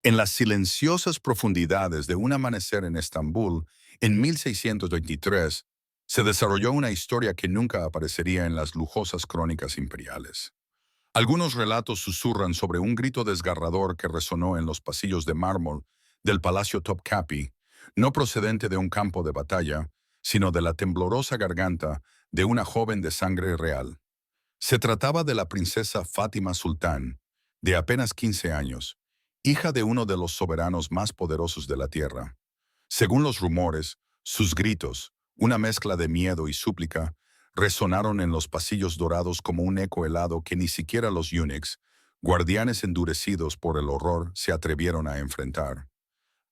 En las silenciosas profundidades de un amanecer en Estambul, en 1623, se desarrolló una historia que nunca aparecería en las lujosas crónicas imperiales. Algunos relatos susurran sobre un grito desgarrador que resonó en los pasillos de mármol del Palacio Topkapi, no procedente de un campo de batalla, sino de la temblorosa garganta de una joven de sangre real. Se trataba de la princesa Fátima Sultán, de apenas 15 años, hija de uno de los soberanos más poderosos de la tierra. Según los rumores, sus gritos, una mezcla de miedo y súplica, resonaron en los pasillos dorados como un eco helado que ni siquiera los eunucos, guardianes endurecidos por el horror, se atrevieron a enfrentar.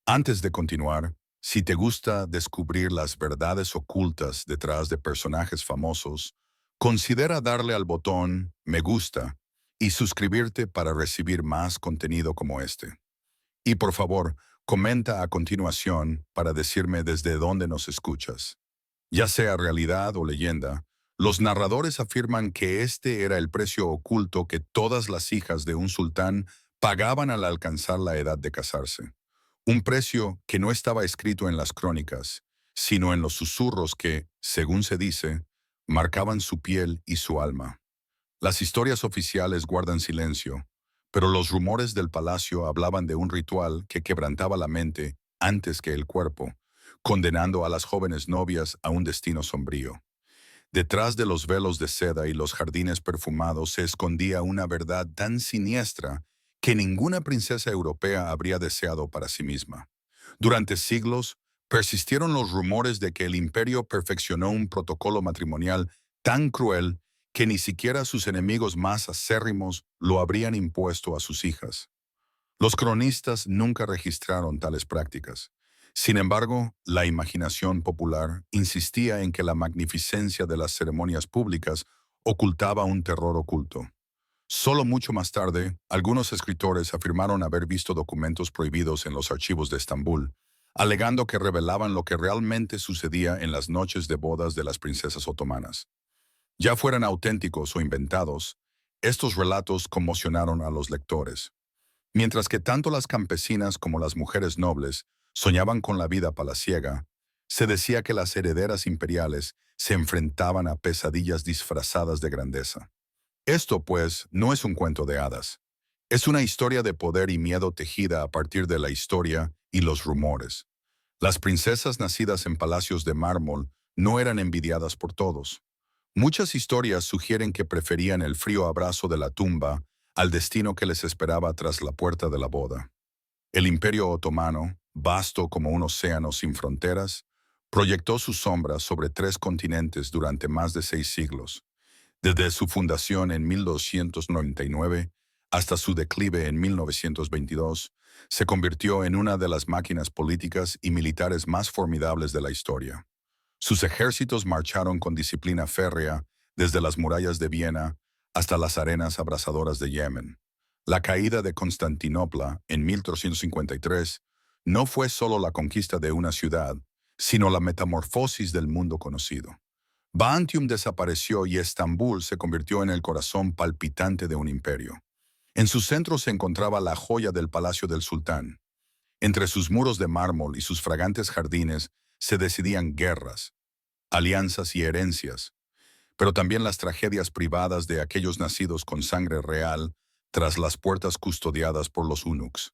Antes de continuar, si te gusta descubrir las verdades ocultas detrás de personajes famosos, considera darle al botón me gusta y suscribirte para recibir más contenido como este. Y por favor, comenta a continuación para decirme desde dónde nos escuchas. Ya sea realidad o leyenda, los narradores afirman que este era el precio oculto que todas las hijas de un sultán pagaban al alcanzar la edad de casarse. Un precio que no estaba escrito en las crónicas, sino en los susurros que, según se dice, marcaban su piel y su alma. Las historias oficiales guardan silencio, pero los rumores del palacio hablaban de un ritual que quebrantaba la mente antes que el cuerpo, condenando a las jóvenes novias a un destino sombrío. Detrás de los velos de seda y los jardines perfumados se escondía una verdad tan siniestra que ninguna princesa europea habría deseado para sí misma. Durante siglos, persistieron los rumores de que el imperio perfeccionó un protocolo matrimonial tan cruel que ni siquiera sus enemigos más acérrimos lo habrían impuesto a sus hijas. Los cronistas nunca registraron tales prácticas. Sin embargo, la imaginación popular insistía en que la magnificencia de las ceremonias públicas ocultaba un terror oculto. Solo mucho más tarde, algunos escritores afirmaron haber visto documentos prohibidos en los archivos de Estambul, alegando que revelaban lo que realmente sucedía en las noches de bodas de las princesas otomanas. Ya fueran auténticos o inventados, estos relatos conmocionaron a los lectores. Mientras que tanto las campesinas como las mujeres nobles soñaban con la vida palaciega, se decía que las herederas imperiales se enfrentaban a pesadillas disfrazadas de grandeza. Esto, pues, no es un cuento de hadas. Es una historia de poder y miedo tejida a partir de la historia y los rumores. Las princesas nacidas en palacios de mármol no eran envidiadas por todos. Muchas historias sugieren que preferían el frío abrazo de la tumba al destino que les esperaba tras la puerta de la boda. El Imperio Otomano, vasto como un océano sin fronteras, proyectó sus sombras sobre 3 continentes durante más de 6 siglos. Desde su fundación en 1299 hasta su declive en 1922, se convirtió en una de las máquinas políticas y militares más formidables de la historia. Sus ejércitos marcharon con disciplina férrea desde las murallas de Viena hasta las arenas abrasadoras de Yemen. La caída de Constantinopla en 1353 no fue solo la conquista de una ciudad, sino la metamorfosis del mundo conocido. Bantium desapareció y Estambul se convirtió en el corazón palpitante de un imperio. En su centro se encontraba la joya del palacio del sultán. Entre sus muros de mármol y sus fragantes jardines se decidían guerras, alianzas y herencias, pero también las tragedias privadas de aquellos nacidos con sangre real tras las puertas custodiadas por los eunucos.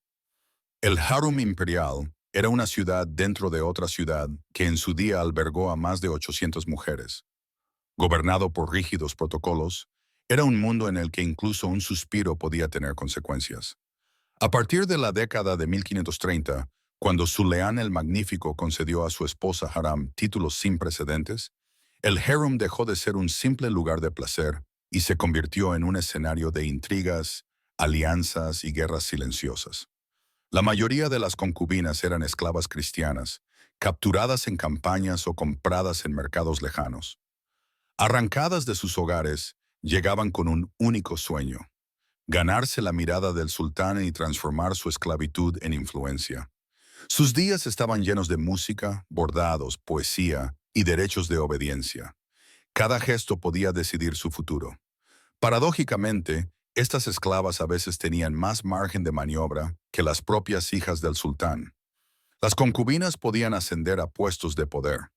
El Harum Imperial era una ciudad dentro de otra ciudad que en su día albergó a más de 800 mujeres. Gobernado por rígidos protocolos, era un mundo en el que incluso un suspiro podía tener consecuencias. A partir de la década de 1530, cuando Suleán el Magnífico concedió a su esposa Haram títulos sin precedentes, el harem dejó de ser un simple lugar de placer y se convirtió en un escenario de intrigas, alianzas y guerras silenciosas. La mayoría de las concubinas eran esclavas cristianas, capturadas en campañas o compradas en mercados lejanos. Arrancadas de sus hogares, llegaban con un único sueño: ganarse la mirada del sultán y transformar su esclavitud en influencia. Sus días estaban llenos de música, bordados, poesía y derechos de obediencia. Cada gesto podía decidir su futuro. Paradójicamente, Estas esclavas a veces tenían más margen de maniobra que las propias hijas del sultán. Las concubinas podían ascender a puestos de poder.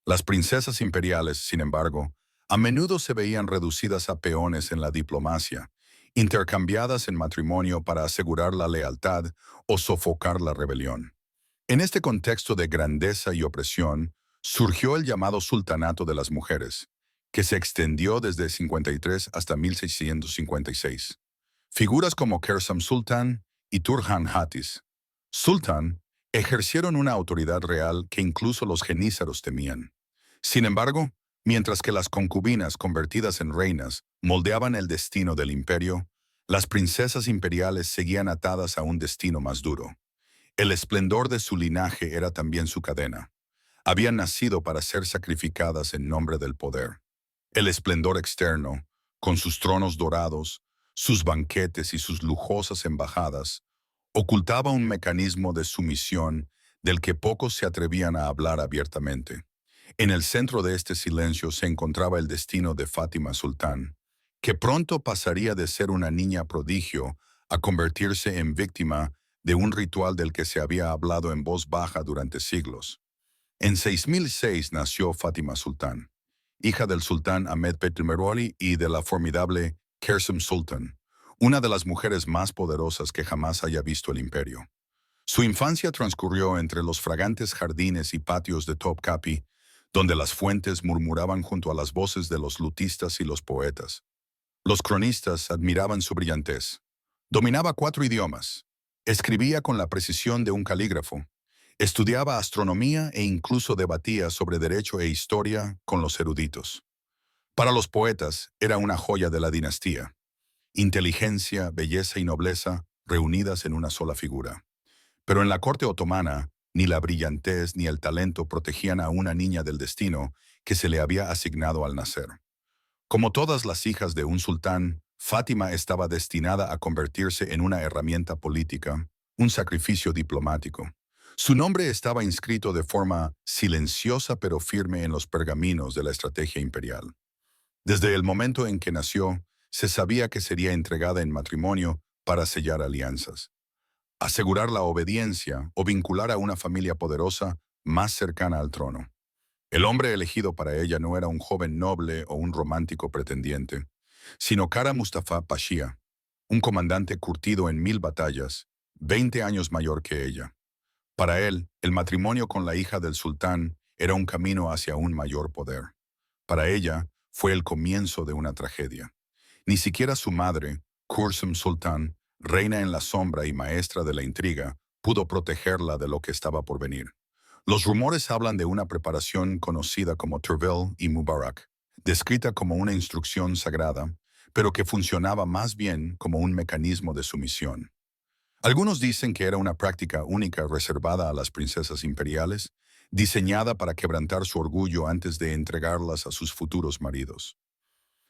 Las princesas imperiales, sin embargo, a menudo se veían reducidas a peones en la diplomacia, intercambiadas en matrimonio para asegurar la lealtad o sofocar la rebelión. En este contexto de grandeza y opresión, surgió el llamado Sultanato de las Mujeres, que se extendió desde 53 hasta 1656. Figuras como Kersam Sultan y Turhan Hatis, Sultan, ejercieron una autoridad real que incluso los genízaros temían. Sin embargo, mientras que las concubinas convertidas en reinas moldeaban el destino del imperio, las princesas imperiales seguían atadas a un destino más duro. El esplendor de su linaje era también su cadena. Habían nacido para ser sacrificadas en nombre del poder. El esplendor externo, con sus tronos dorados, sus banquetes y sus lujosas embajadas, ocultaba un mecanismo de sumisión del que pocos se atrevían a hablar abiertamente. En el centro de este silencio se encontraba el destino de Fátima Sultán, que pronto pasaría de ser una niña prodigio a convertirse en víctima de un ritual del que se había hablado en voz baja durante siglos. En 6006 nació Fátima Sultán, hija del sultán Ahmed Bey Merwali y de la formidable Kersam Sultan, una de las mujeres más poderosas que jamás haya visto el imperio. Su infancia transcurrió entre los fragantes jardines y patios de Topkapi, donde las fuentes murmuraban junto a las voces de los lutistas y los poetas. Los cronistas admiraban su brillantez. Dominaba 4 idiomas. Escribía con la precisión de un calígrafo. Estudiaba astronomía e incluso debatía sobre derecho e historia con los eruditos. Para los poetas era una joya de la dinastía. Inteligencia, belleza y nobleza reunidas en una sola figura. Pero en la corte otomana, ni la brillantez ni el talento protegían a una niña del destino que se le había asignado al nacer. Como todas las hijas de un sultán, Fátima estaba destinada a convertirse en una herramienta política, un sacrificio diplomático. Su nombre estaba inscrito de forma silenciosa pero firme en los pergaminos de la estrategia imperial. Desde el momento en que nació, se sabía que sería entregada en matrimonio para sellar alianzas, asegurar la obediencia o vincular a una familia poderosa más cercana al trono. El hombre elegido para ella no era un joven noble o un romántico pretendiente, sino Kara Mustafa Pasha, un comandante curtido en 1000 batallas, 20 años mayor que ella. Para él, el matrimonio con la hija del sultán era un camino hacia un mayor poder. Para ella, fue el comienzo de una tragedia. Ni siquiera su madre, Kursum Sultan, reina en la sombra y maestra de la intriga, pudo protegerla de lo que estaba por venir. Los rumores hablan de una preparación conocida como Turvel y Mubarak, descrita como una instrucción sagrada, pero que funcionaba más bien como un mecanismo de sumisión. Algunos dicen que era una práctica única reservada a las princesas imperiales, diseñada para quebrantar su orgullo antes de entregarlas a sus futuros maridos.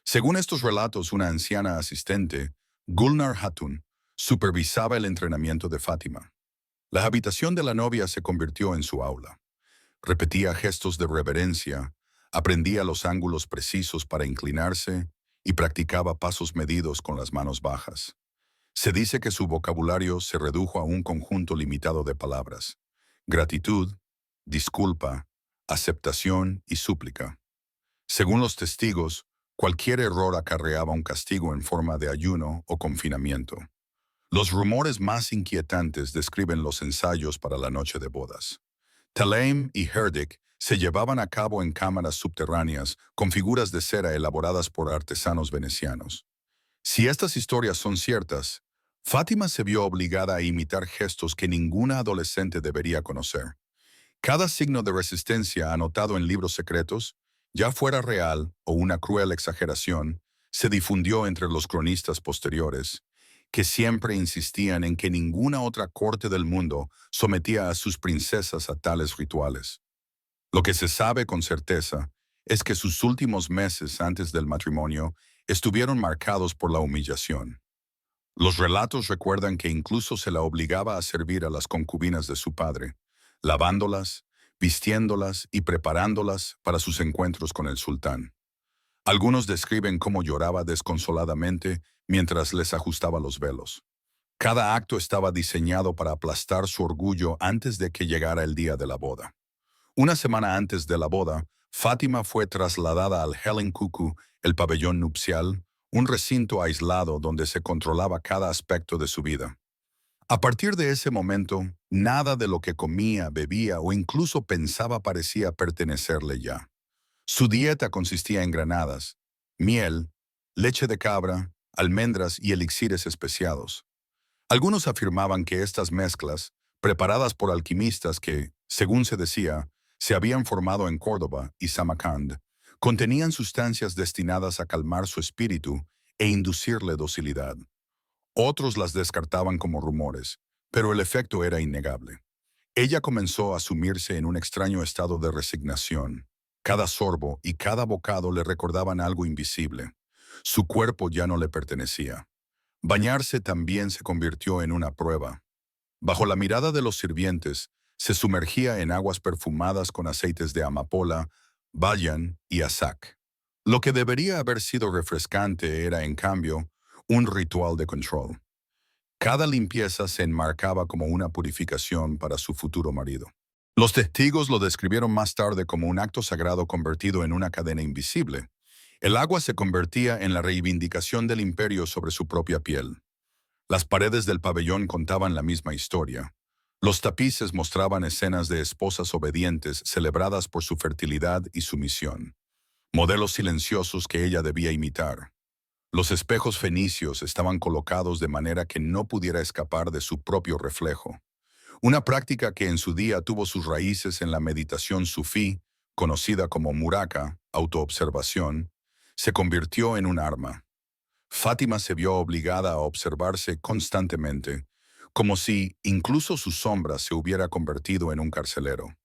Según estos relatos, una anciana asistente, Gulnar Hatun, supervisaba el entrenamiento de Fátima. La habitación de la novia se convirtió en su aula. Repetía gestos de reverencia, aprendía los ángulos precisos para inclinarse y practicaba pasos medidos con las manos bajas. Se dice que su vocabulario se redujo a un conjunto limitado de palabras: gratitud, disculpa, aceptación y súplica. Según los testigos, cualquier error acarreaba un castigo en forma de ayuno o confinamiento. Los rumores más inquietantes describen los ensayos para la noche de bodas. Taleim y Herdic se llevaban a cabo en cámaras subterráneas con figuras de cera elaboradas por artesanos venecianos. Si estas historias son ciertas, Fátima se vio obligada a imitar gestos que ninguna adolescente debería conocer. Cada signo de resistencia anotado en libros secretos, ya fuera real o una cruel exageración, se difundió entre los cronistas posteriores, que siempre insistían en que ninguna otra corte del mundo sometía a sus princesas a tales rituales. Lo que se sabe con certeza es que sus últimos meses antes del matrimonio estuvieron marcados por la humillación. Los relatos recuerdan que incluso se la obligaba a servir a las concubinas de su padre, lavándolas, vistiéndolas y preparándolas para sus encuentros con el sultán. Algunos describen cómo lloraba desconsoladamente mientras les ajustaba los velos. Cada acto estaba diseñado para aplastar su orgullo antes de que llegara el día de la boda. Una semana antes de la boda, Fátima fue trasladada al Helen Cuckoo, el pabellón nupcial, un recinto aislado donde se controlaba cada aspecto de su vida. A partir de ese momento, nada de lo que comía, bebía o incluso pensaba parecía pertenecerle ya. Su dieta consistía en granadas, miel, leche de cabra, almendras y elixires especiados. Algunos afirmaban que estas mezclas, preparadas por alquimistas que, según se decía, se habían formado en Córdoba y Samarcand, contenían sustancias destinadas a calmar su espíritu e inducirle docilidad. Otros las descartaban como rumores, pero el efecto era innegable. Ella comenzó a sumirse en un extraño estado de resignación. Cada sorbo y cada bocado le recordaban algo invisible. Su cuerpo ya no le pertenecía. Bañarse también se convirtió en una prueba. Bajo la mirada de los sirvientes, se sumergía en aguas perfumadas con aceites de amapola, bayan y azac. Lo que debería haber sido refrescante era, en cambio, un ritual de control. Cada limpieza se enmarcaba como una purificación para su futuro marido. Los testigos lo describieron más tarde como un acto sagrado convertido en una cadena invisible. El agua se convertía en la reivindicación del imperio sobre su propia piel. Las paredes del pabellón contaban la misma historia. Los tapices mostraban escenas de esposas obedientes celebradas por su fertilidad y sumisión, modelos silenciosos que ella debía imitar. Los espejos fenicios estaban colocados de manera que no pudiera escapar de su propio reflejo. Una práctica que en su día tuvo sus raíces en la meditación sufí, conocida como muraka, autoobservación, se convirtió en un arma. Fátima se vio obligada a observarse constantemente, como si incluso su sombra se hubiera convertido en un carcelero.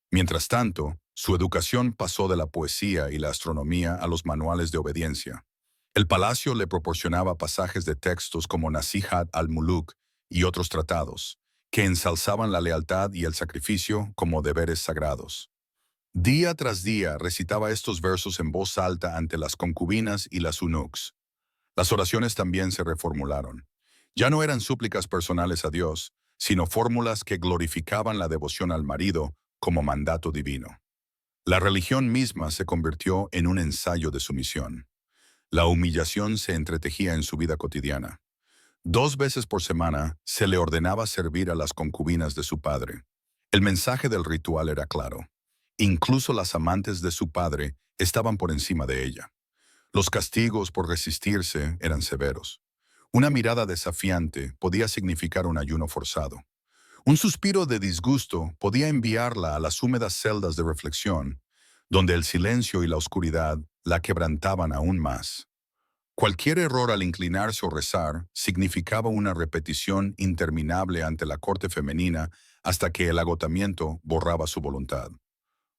Mientras tanto, su educación pasó de la poesía y la astronomía a los manuales de obediencia. El palacio le proporcionaba pasajes de textos como Nasihat al-Muluk y otros tratados, que ensalzaban la lealtad y el sacrificio como deberes sagrados. Día tras día recitaba estos versos en voz alta ante las concubinas y las eunucs. Las oraciones también se reformularon. Ya no eran súplicas personales a Dios, sino fórmulas que glorificaban la devoción al marido como mandato divino. La religión misma se convirtió en un ensayo de sumisión. La humillación se entretejía en su vida cotidiana. 2 veces por semana se le ordenaba servir a las concubinas de su padre. El mensaje del ritual era claro. Incluso las amantes de su padre estaban por encima de ella. Los castigos por resistirse eran severos. Una mirada desafiante podía significar un ayuno forzado. Un suspiro de disgusto podía enviarla a las húmedas celdas de reflexión, donde el silencio y la oscuridad la quebrantaban aún más. Cualquier error al inclinarse o rezar significaba una repetición interminable ante la corte femenina hasta que el agotamiento borraba su voluntad.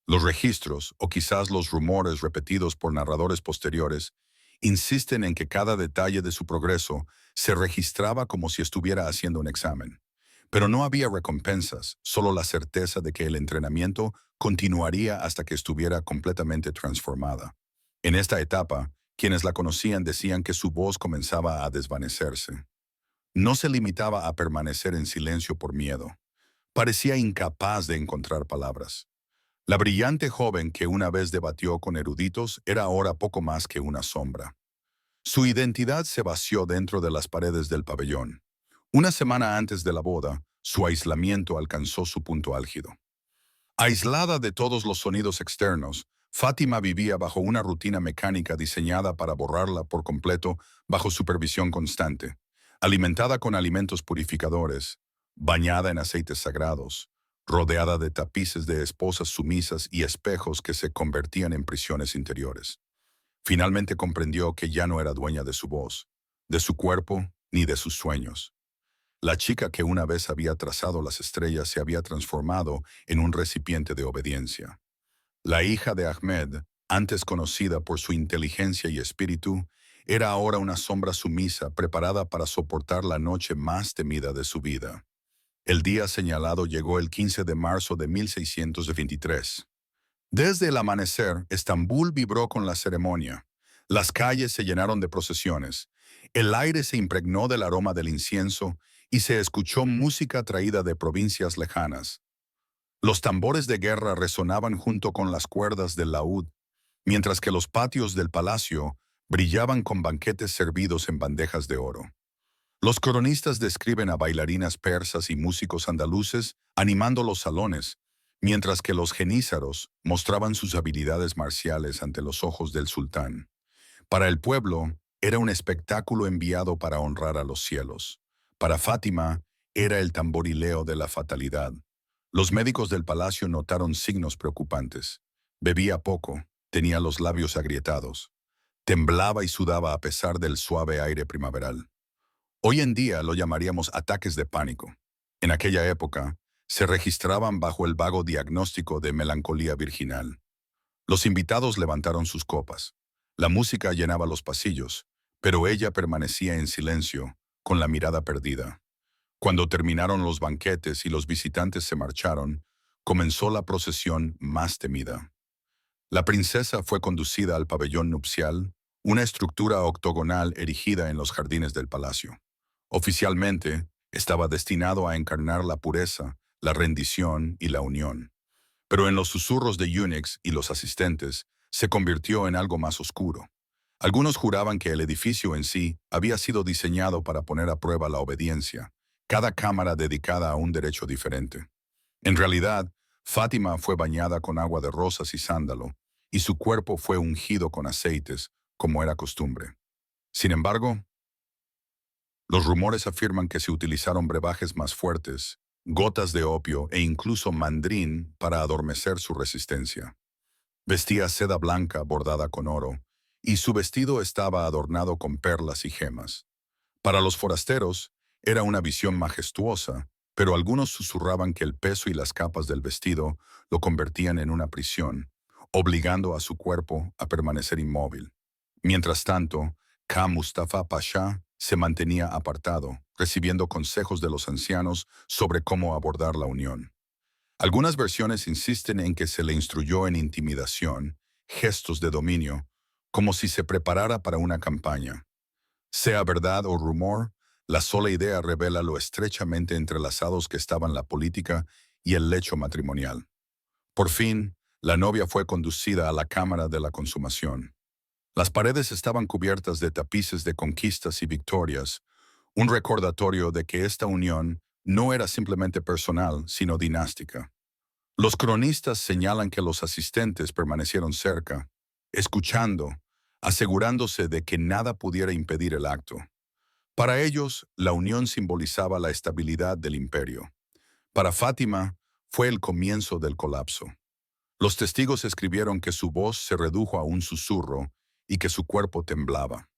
Los registros, o quizás los rumores repetidos por narradores posteriores, insisten en que cada detalle de su progreso se registraba como si estuviera haciendo un examen. Pero no había recompensas, solo la certeza de que el entrenamiento continuaría hasta que estuviera completamente transformada. En esta etapa, quienes la conocían decían que su voz comenzaba a desvanecerse. No se limitaba a permanecer en silencio por miedo. Parecía incapaz de encontrar palabras. La brillante joven que una vez debatió con eruditos era ahora poco más que una sombra. Su identidad se vació dentro de las paredes del pabellón. Una semana antes de la boda, su aislamiento alcanzó su punto álgido. Aislada de todos los sonidos externos, Fátima vivía bajo una rutina mecánica diseñada para borrarla por completo bajo supervisión constante, alimentada con alimentos purificadores, bañada en aceites sagrados, rodeada de tapices de esposas sumisas y espejos que se convertían en prisiones interiores. Finalmente comprendió que ya no era dueña de su voz, de su cuerpo ni de sus sueños. La chica que una vez había trazado las estrellas se había transformado en un recipiente de obediencia. La hija de Ahmed, antes conocida por su inteligencia y espíritu, era ahora una sombra sumisa preparada para soportar la noche más temida de su vida. El día señalado llegó el 15 de marzo de 1623. Desde el amanecer, Estambul vibró con la ceremonia. Las calles se llenaron de procesiones. El aire se impregnó del aroma del incienso y se escuchó música traída de provincias lejanas. Los tambores de guerra resonaban junto con las cuerdas del laúd, mientras que los patios del palacio brillaban con banquetes servidos en bandejas de oro. Los cronistas describen a bailarinas persas y músicos andaluces animando los salones, mientras que los genízaros mostraban sus habilidades marciales ante los ojos del sultán. Para el pueblo, era un espectáculo enviado para honrar a los cielos. Para Fátima, era el tamborileo de la fatalidad. Los médicos del palacio notaron signos preocupantes. Bebía poco, tenía los labios agrietados, temblaba y sudaba a pesar del suave aire primaveral. Hoy en día lo llamaríamos ataques de pánico. En aquella época, se registraban bajo el vago diagnóstico de melancolía virginal. Los invitados levantaron sus copas. La música llenaba los pasillos, pero ella permanecía en silencio, con la mirada perdida. Cuando terminaron los banquetes y los visitantes se marcharon, comenzó la procesión más temida. La princesa fue conducida al pabellón nupcial, una estructura octogonal erigida en los jardines del palacio. Oficialmente, estaba destinado a encarnar la pureza, la rendición y la unión. Pero en los susurros de Unix y los asistentes, se convirtió en algo más oscuro. Algunos juraban que el edificio en sí había sido diseñado para poner a prueba la obediencia, cada cámara dedicada a un derecho diferente. En realidad, Fátima fue bañada con agua de rosas y sándalo, y su cuerpo fue ungido con aceites, como era costumbre. Sin embargo, los rumores afirman que se utilizaron brebajes más fuertes, gotas de opio e incluso mandrín para adormecer su resistencia. Vestía seda blanca bordada con oro, y su vestido estaba adornado con perlas y gemas. Para los forasteros, era una visión majestuosa, pero algunos susurraban que el peso y las capas del vestido lo convertían en una prisión, obligando a su cuerpo a permanecer inmóvil. Mientras tanto, Khan Mustafa Pasha se mantenía apartado, recibiendo consejos de los ancianos sobre cómo abordar la unión. Algunas versiones insisten en que se le instruyó en intimidación, gestos de dominio, como si se preparara para una campaña. Sea verdad o rumor, la sola idea revela lo estrechamente entrelazados que estaban la política y el lecho matrimonial. Por fin, la novia fue conducida a la cámara de la consumación. Las paredes estaban cubiertas de tapices de conquistas y victorias, un recordatorio de que esta unión no era simplemente personal, sino dinástica. Los cronistas señalan que los asistentes permanecieron cerca, escuchando, asegurándose de que nada pudiera impedir el acto. Para ellos, la unión simbolizaba la estabilidad del imperio. Para Fátima, fue el comienzo del colapso. Los testigos escribieron que su voz se redujo a un susurro y que su cuerpo temblaba.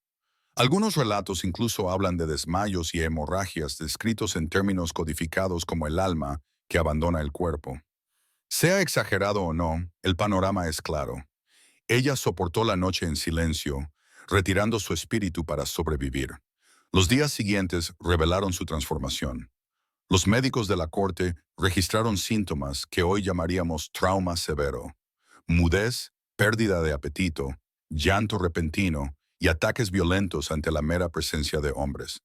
Algunos relatos incluso hablan de desmayos y hemorragias descritos en términos codificados como el alma que abandona el cuerpo. Sea exagerado o no, el panorama es claro. Ella soportó la noche en silencio, retirando su espíritu para sobrevivir. Los días siguientes revelaron su transformación. Los médicos de la corte registraron síntomas que hoy llamaríamos trauma severo: mudez, pérdida de apetito, llanto repentino y ataques violentos ante la mera presencia de hombres.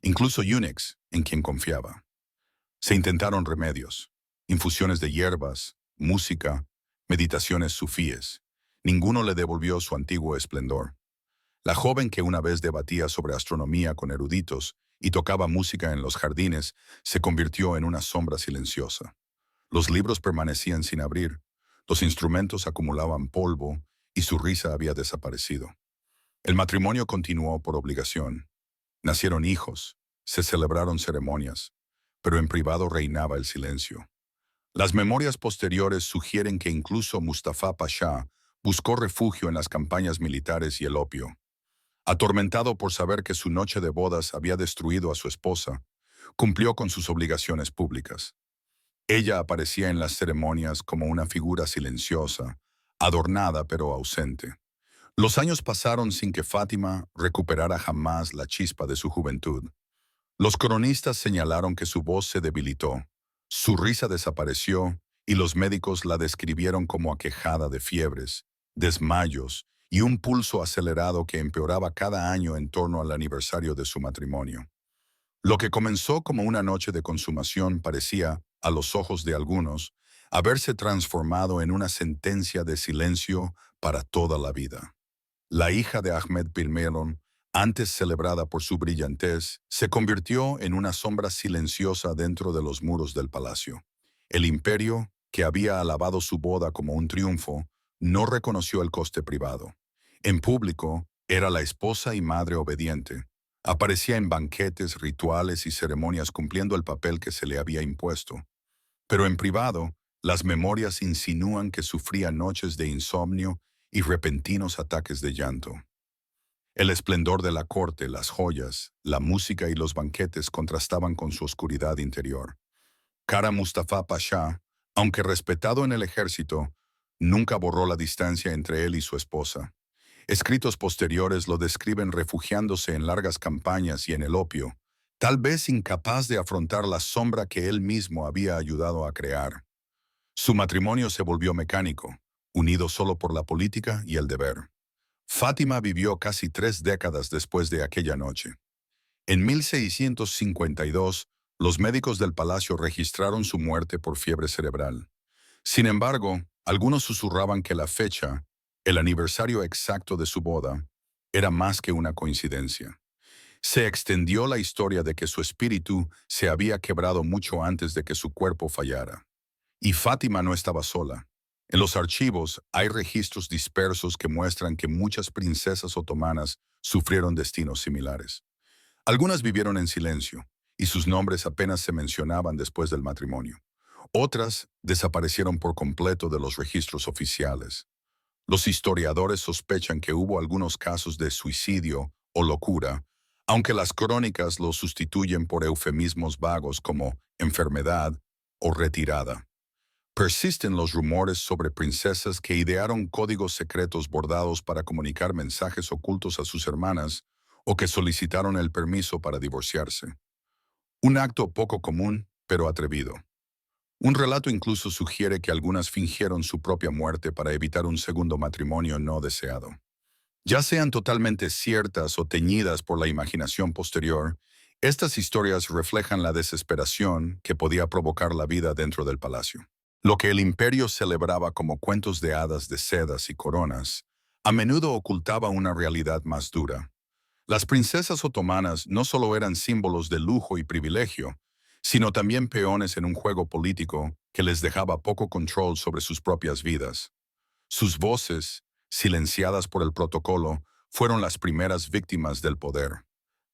Incluso Unix, en quien confiaba. Se intentaron remedios, infusiones de hierbas, música, meditaciones sufíes. Ninguno le devolvió su antiguo esplendor. La joven que una vez debatía sobre astronomía con eruditos y tocaba música en los jardines se convirtió en una sombra silenciosa. Los libros permanecían sin abrir, los instrumentos acumulaban polvo y su risa había desaparecido. El matrimonio continuó por obligación. Nacieron hijos, se celebraron ceremonias, pero en privado reinaba el silencio. Las memorias posteriores sugieren que incluso Mustafa Pasha buscó refugio en las campañas militares y el opio. Atormentado por saber que su noche de bodas había destruido a su esposa, cumplió con sus obligaciones públicas. Ella aparecía en las ceremonias como una figura silenciosa, adornada pero ausente. Los años pasaron sin que Fátima recuperara jamás la chispa de su juventud. Los cronistas señalaron que su voz se debilitó, su risa desapareció y los médicos la describieron como aquejada de fiebres, desmayos y un pulso acelerado que empeoraba cada año en torno al aniversario de su matrimonio. Lo que comenzó como una noche de consumación parecía, a los ojos de algunos, haberse transformado en una sentencia de silencio para toda la vida. La hija de Ahmed Bilmelon, antes celebrada por su brillantez, se convirtió en una sombra silenciosa dentro de los muros del palacio. El imperio, que había alabado su boda como un triunfo, no reconoció el coste privado. En público, era la esposa y madre obediente. Aparecía en banquetes, rituales y ceremonias cumpliendo el papel que se le había impuesto. Pero en privado, las memorias insinúan que sufría noches de insomnio y repentinos ataques de llanto. El esplendor de la corte, las joyas, la música y los banquetes contrastaban con su oscuridad interior. Kara Mustafa Pasha, aunque respetado en el ejército, nunca borró la distancia entre él y su esposa. Escritos posteriores lo describen refugiándose en largas campañas y en el opio, tal vez incapaz de afrontar la sombra que él mismo había ayudado a crear. Su matrimonio se volvió mecánico, unido solo por la política y el deber. Fátima vivió casi 3 décadas después de aquella noche. En 1652, los médicos del palacio registraron su muerte por fiebre cerebral. Sin embargo, algunos susurraban que la fecha, el aniversario exacto de su boda, era más que una coincidencia. Se extendió la historia de que su espíritu se había quebrado mucho antes de que su cuerpo fallara. Y Fátima no estaba sola. En los archivos hay registros dispersos que muestran que muchas princesas otomanas sufrieron destinos similares. Algunas vivieron en silencio, y sus nombres apenas se mencionaban después del matrimonio. Otras desaparecieron por completo de los registros oficiales. Los historiadores sospechan que hubo algunos casos de suicidio o locura, aunque las crónicas los sustituyen por eufemismos vagos como enfermedad o retirada. Persisten los rumores sobre princesas que idearon códigos secretos bordados para comunicar mensajes ocultos a sus hermanas o que solicitaron el permiso para divorciarse. Un acto poco común, pero atrevido. Un relato incluso sugiere que algunas fingieron su propia muerte para evitar un segundo matrimonio no deseado. Ya sean totalmente ciertas o teñidas por la imaginación posterior, estas historias reflejan la desesperación que podía provocar la vida dentro del palacio. Lo que el imperio celebraba como cuentos de hadas de sedas y coronas, a menudo ocultaba una realidad más dura. Las princesas otomanas no solo eran símbolos de lujo y privilegio, sino también peones en un juego político que les dejaba poco control sobre sus propias vidas. Sus voces, silenciadas por el protocolo, fueron las primeras víctimas del poder.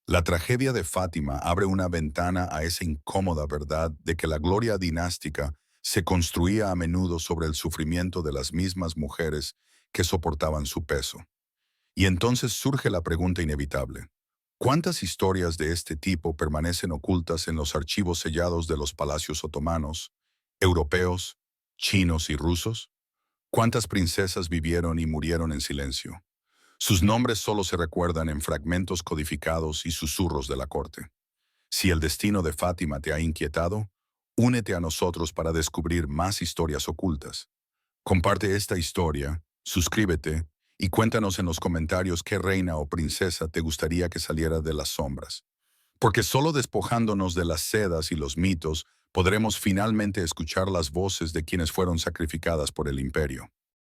La tragedia de Fátima abre una ventana a esa incómoda verdad de que la gloria dinástica se construía a menudo sobre el sufrimiento de las mismas mujeres que soportaban su peso. Y entonces surge la pregunta inevitable: ¿cuántas historias de este tipo permanecen ocultas en los archivos sellados de los palacios otomanos, europeos, chinos y rusos? ¿Cuántas princesas vivieron y murieron en silencio? Sus nombres solo se recuerdan en fragmentos codificados y susurros de la corte. Si el destino de Fátima te ha inquietado, únete a nosotros para descubrir más historias ocultas. Comparte esta historia, suscríbete y cuéntanos en los comentarios qué reina o princesa te gustaría que saliera de las sombras. Porque solo despojándonos de las sedas y los mitos podremos finalmente escuchar las voces de quienes fueron sacrificadas por el imperio.